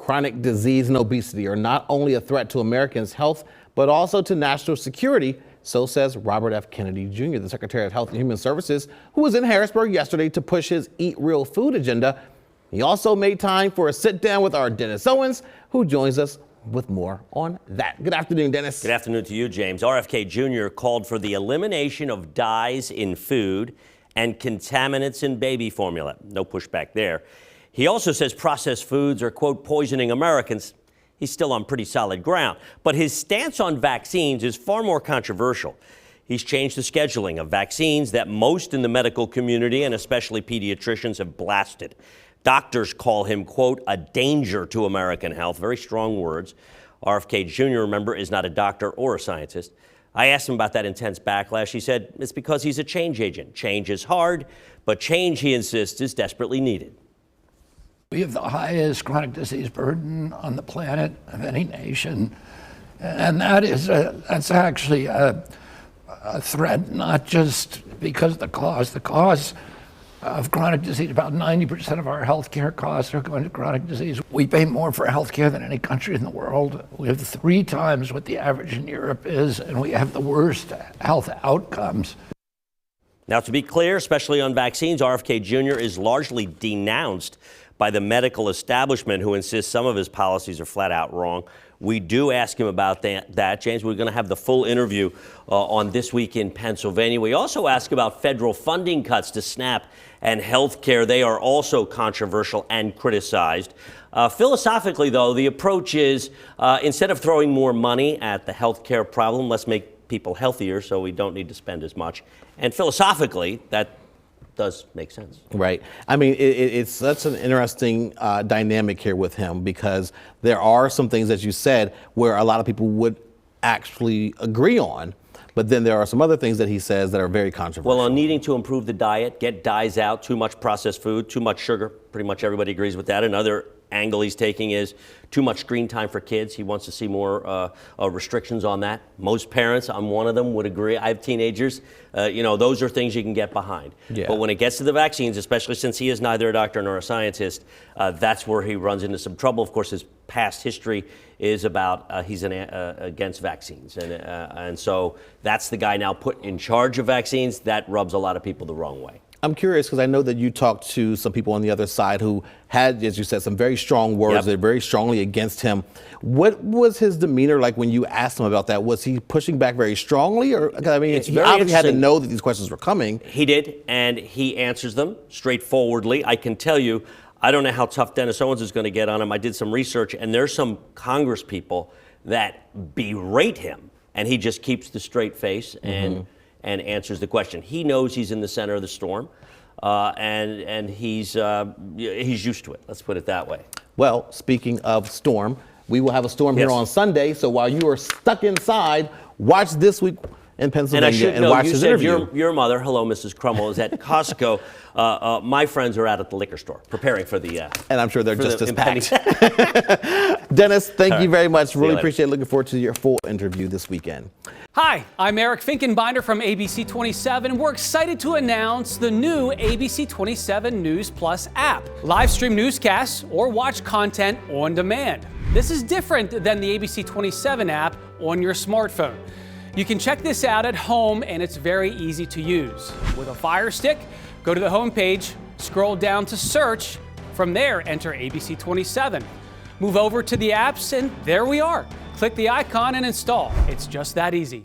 chronic disease and obesity are not only a threat to Americans' health, but also to national security. So says Robert F. Kennedy Jr., the Secretary of Health and Human Services, who was in Harrisburg yesterday to push his Eat Real Food agenda. He also made time for a sit down with our Dennis Owens, who joins us with more on that. Good afternoon, Dennis. Good afternoon to you, James. RFK Jr. called for the elimination of dyes in food and contaminants in baby formula. No pushback there. He also says processed foods are, quote, poisoning Americans. He's still on pretty solid ground. But his stance on vaccines is far more controversial. He's changed the scheduling of vaccines that most in the medical community and especially pediatricians have blasted. Doctors call him, quote, a danger to American health. Very strong words. RFK Jr., remember, is not a doctor or a scientist. I asked him about that intense backlash. He said it's because he's a change agent. Change is hard, but change, he insists, is desperately needed. We have the highest chronic disease burden on the planet of any nation, and that's actually a threat, not just because of the cause. The cause of chronic disease, about 90% of our healthcare costs are going to chronic disease. We pay more for healthcare than any country in the world. We have 3 times what the average in Europe is, and we have the worst health outcomes. Now, to be clear, especially on vaccines, RFK Jr. is largely denounced by the medical establishment, who insists some of his policies are flat out wrong. We do ask him about that, James. We're going to have the full interview on This Week in Pennsylvania. We also ask about federal funding cuts to SNAP and health care. They are also controversial and criticized. Philosophically, though, the approach is instead of throwing more money at the health care problem, let's make people healthier so we don't need to spend as much. And philosophically, that does make sense. Right. I mean, it's such an interesting dynamic here with him, because there are some things, as you said, where a lot of people would actually agree on. But then there are some other things that he says that are very controversial. Well, on needing to improve the diet, get dyes out, too much processed food, too much sugar. Pretty much everybody agrees with that. Another angle he's taking is too much screen time for kids. He wants to see more restrictions on that. Most parents, I'm one of them, would agree. I have teenagers. Those are things you can get behind. Yeah. But when it gets to the vaccines, especially since he is neither a doctor nor a scientist, that's where he runs into some trouble. Of course, his past history is about he's against vaccines. And so that's the guy now put in charge of vaccines. That rubs a lot of people the wrong way. I'm curious, because I know that you talked to some people on the other side who had, as you said, some very strong words. Yep. They're very strongly against him. What was his demeanor like when you asked him about that? Was he pushing back very strongly? Or, I mean, he obviously had to know that these questions were coming. He did, and he answers them straightforwardly. I can tell you, I don't know how tough Dennis Owens is going to get on him. I did some research, and there's some Congress people that berate him, and he just keeps the straight face and answers the question. He knows he's in the center of the storm, and he's used to it. Let's put it that way. Well, speaking of storm, we will have a storm here on Sunday. So while you are stuck inside, watch This Week in Pennsylvania and watch his interview. Your mother, hello, Mrs. Crummell, is at Costco. My friends are out at the liquor store preparing for the. And I'm sure they're just as packed. Dennis, thank you very much. Really appreciate it. Looking forward to your full interview this weekend. Hi, I'm Eric Finkenbinder from ABC 27, and we're excited to announce the new ABC 27 News Plus app. Live stream newscasts or watch content on demand. This is different than the ABC 27 app on your smartphone. You can check this out at home, and it's very easy to use. With a Fire Stick, go to the homepage, scroll down to search. From there, enter ABC 27. Move over to the apps, and there we are. Click the icon and install. It's just that easy.